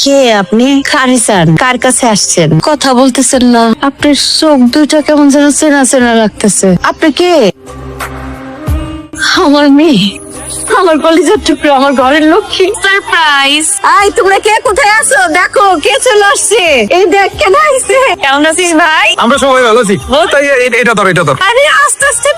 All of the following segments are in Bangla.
কে আপনি? কারি চান? কার কাছে আসছেন? কথা বলতেছেন না, আপনার চোখ দুইটা কেমন যেন চেনা চেনা লাগতেছে। আপনি কে? আমার মেয়ে, আমার কলেজের টুকরো, আমার ঘরের লক্ষ্মী। সারপ্রাইজ! আই তোমরা কে কোথায় আছো? দেখো কে চলে আসছে। এই দেখ কেন আইছে। কেমন আছিস ভাই? আমরা সবাই ভালো আছি। তাই এটা ধর। আরে আস্তে আস্তে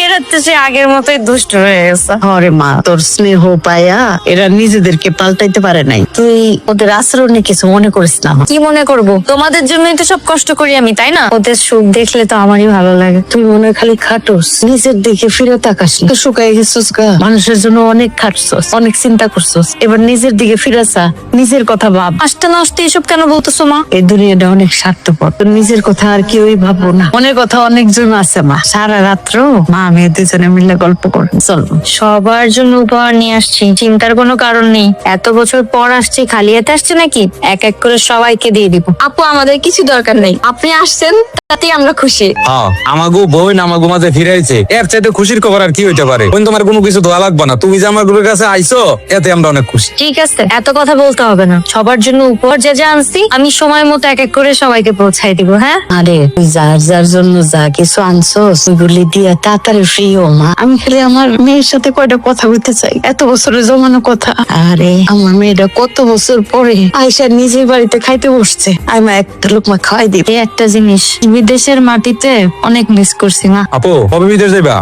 এরা তো সে আগের মতোই দুষ্ট হয়ে গেছে। আরে মা, তোর স্নেহ পায়া এরা নিজেদেরকে পাল্টাইতে পারে নাই। তুই ওদের আচরণে কিছু মনে করিস না। কি মনে করব? তোমাদের জন্যই তো সব কষ্ট করি আমি, তাই না? ওদের সুখ দেখলে তো আমারই ভালো লাগে। তুই মনে হয় খালি খাটোস, নিজের দিকে ফিরে তাকাস না। তুই শুকাই গেছিস গা, মানুষের জন্য অনেক খাটছস, অনেক চিন্তা করছস, এবার নিজের দিকে ফিরে চা, নিজের কথা ভাব। আসতে না আসতে এসব কেন বলতেছো মা? এই দুনিয়াটা অনেক স্বার্থপর, তোর নিজের কথা আর কেউই ভাববো না। মনের কথা অনেকজন আছে মা। সারা রাত্র মা মেয়ে দুজনে মিলে গল্প করে। চল সবার জন্য উপহার নিয়ে আসছি, চিন্তার কোনো কারণ নেই। এত বছর পর আসছি, খালি হাতে আসছে নাকি? এক এক করে সবাইকে দিয়ে দিব। আপু আমাদের কিছু দরকার নেই, আপনি আসছেন তাতেই আমরা খুশি। হ্যাঁ, আমাগো বোন আমাগো মাঝে ফিরাইছে, এর চাইতে খুশির খবর আর কি হইতে পারে? বোন, তোমার কোনো কিছু দোয়া লাগবে না, তুমি যে আমার গ্রুপের কাছে আইছো এতে আমরা অনেক খুশি। ঠিক আছে, এত কথা বলতে হবে না। সবার জন্য উপহার যা যা আনছি আমি সময় মতো এক এক করে সবাইকে পৌঁছাই দিব। হ্যাঁ, আরে তুই যার যার জন্য যা কিছু আনছস ওইগুলি দিয়া তাড়াতাড়ি ফ্রি ও মা। আমি খালি আমার মেয়ের সাথে কয়টা কথা বলতে চাই, এত বছরের জমানো কথা। আরে আমার মেয়েটা কত বছর পরে আয়সা নিজের বাড়িতে খাইতে বসছে, আমি একটা লোকমা খাওয়াই দিই। এই একটা জিনিস বিদেশের মাটিতে অনেক মিস করছি মা। আপু কবে বিদেশ যাইবা?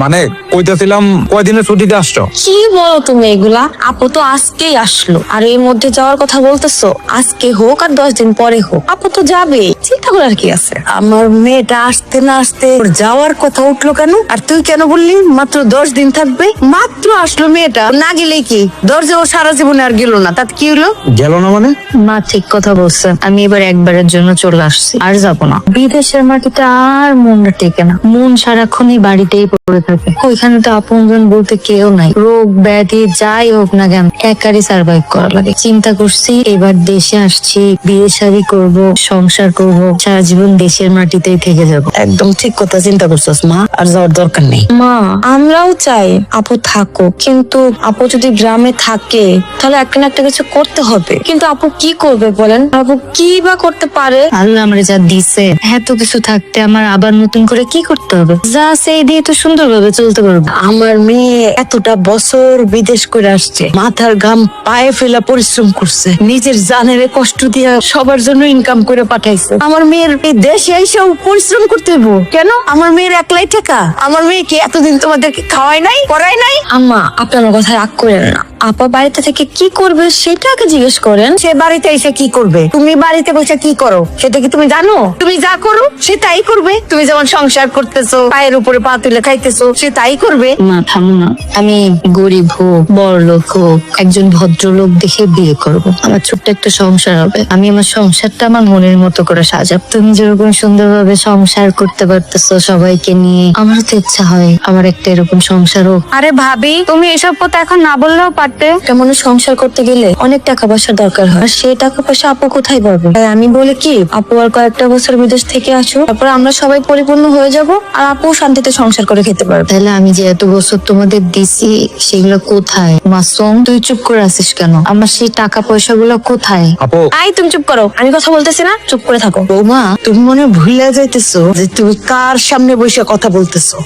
মানে কইতেছিলাম কয়দিনের ছুটিতে আসছো? কি বলো তুমি এগুলা? আপু তো আজকেই আসলো, আর এর মধ্যে যাওয়ার কথা বলতেছো? আজকে হোক আর 10 দিন পরে হোক, আপু তো যাবে, চিন্তা করার কি আছে? আমার মেয়েটা আসতে না আসতে ওর যাওয়ার কথা উঠলো কেন? আর তুই কেন বললি মাত্র 10 দিন থাকবে? মাত্র আসলো মেয়েটা, না গেলে কি দরজা ও সারা জীবনে আর গেল না, তাতে কি হলো? গেল না মানে? মা ঠিক কথা বলছে, আমি এবার একবারের জন্য চলে আসছি, আর যাবো না। বিদেশের মাটিতে আর মনটা টেকে না, মন সারাক্ষণই বাড়িতেই পড়ে থাকে। ওইখানে তো আপনজন বলতে কেউ নাই, রোগ ব্যাধি যাই হোক না কেন একারই সার্ভাইভ করা লাগে। চিন্তা করছি এবার দেশে আসছি, বিয়ে শাদী করবো, সংসার করবো, সারা জীবন দেশের মাটিতেই থেকে যাব। একদম ঠিক কথা চিন্তা করছস মা, আর যাওয়ার দরকার নেই। মা, আমরাও চাই আপু থাকো, কিন্তু আপু যদি গ্রামে থাকে তাহলে একটা না একটা কিছু করতে হবে। কিন্তু আপু কি করবে বলেন? আপু কি বা করতে পারে? আল্লাহ আমরা যা দিছে এত কিছু থাকতে আমার আবার নতুন করে কি করতে হবে? যা সেই দিয়ে তো সুন্দরভাবে চলতে পারবো। আমার মেয়ে এতটা বছর বিদেশ করে আসছে, মাথার ঘাম পায়ে ফেলা পরিশ্রম করছে, নিজের জানের কষ্ট দিয়া সবার জন্য ইনকাম করে পাঠাইছে। আমার মেয়ের এই দেশে এসেও পরিশ্রম করতে হইব কেন? আমার মেয়ের একলাই টাকা? আমার মেয়ে কি এতদিন তোমাদেরকে খাওয়াই নাই, পড়াই নাই? আম্মা, আপনার কথা রাগ করেন না। আপা বাড়িতে থেকে কি করবে সেটা আগে জিজ্ঞেস করেন। সে বাড়িতে এসে কি করবে? তুমি বাড়িতে বসে কি করো সেটা কি তুমি জানো? তুমি যা করো সে তাই করবে। তুমি যেমন সংসার করতেছো, পায়ের উপরে পা তুলে খাইতেছো, সে তাই করবে। মা থামো না, আমি গরিব হোক বড় লোক হোক একজন ভদ্রলোক দেখে বিয়ে করব। আমার ছোট্ট একটা সংসার হবে, আমি আমার সংসারটা আমার মনের মতো করে সাজাব। তুমি যেরকম সুন্দরভাবে সংসার করতে পারতেছো সবাইকে নিয়ে, আমারও তো ইচ্ছা হয় আমার একটা এরকম সংসার হোক। আরে ভাবি, তুমি এসব কথা এখন না বললেও পারতে। কেমন সংসার করতে গেলে অনেক টাকা পয়সার দরকার হয়, আর সেই টাকা পয়সা আপু কোথায় পাবে? তাই আমি বলি কি, আপু আর কয়েকটা বছর বিদেশ থেকে আসো, তারপর আমরা সবাই পরিপূর্ণ হয়ে যাব, আর আপু শান্তিতে সংসার করে খেতে পারবে। তাহলে আমি যে এত বছর তোমাদের দিছি সেগুলো কোথায়? মাসুম, তুই চুপ করে আছিস কেন? আমার সেই টাকা পয়সা গুলো কোথায়? আপু আই তুমি চুপ করো, আমি কথা বলতেছি না, চুপ করে থাকো। বৌমা, তুমি মনে হয় ভুলে যাইতেছো যে তুমি কার সামনে বসে কথা বলতেছো।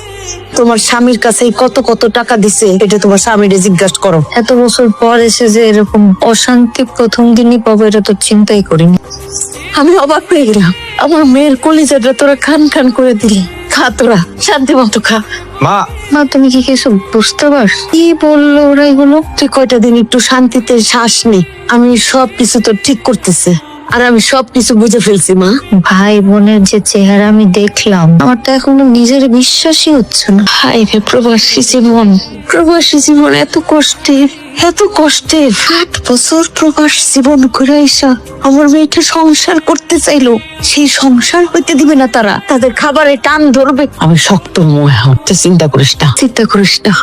তোমার স্বামীর কাছে কত কত টাকা দিছে এটা তোমার স্বামীরে জিজ্ঞাসা করো। এত বছর পর এসে যে এরকম অশান্তি প্রথম দিনই পাবো এটা তো চিন্তাই করিনি। আমি অবাক হয়ে গেলাম, আমার মেয়ের কলিজাটা তোরা খান খান করে দিলি। খা তোরা, শান্তি মতো খা। মা, মা তুমি কি কিছু বুঝতে পারছ? কি বললো ওরা এগুলো? তুই কয়টা দিন একটু শান্তিতে শ্বাস নি, আমি সবকিছু তো ঠিক করতেছে, আর আমি সবকিছু বুঝে ফেলছি মা। ভাই বোনের যে চেহারা আমি দেখলাম, আমার তো এখনো নিজের বিশ্বাসই হচ্ছে না। হাই রে প্রবাসী জীবন, প্রবাসী জীবন এত কষ্টের, এত কষ্টের। 8 বছর প্রবাস জীবন করে আইসা আমার মেয়েটা সংসার করতে চাইলো, সেই সংসার হইতে দিবে না তারা, তাদের খাবারে টান ধরবে। আমি শক্ত মনে হচ্ছে, চিন্তা করিস না, চিন্তা করিস না।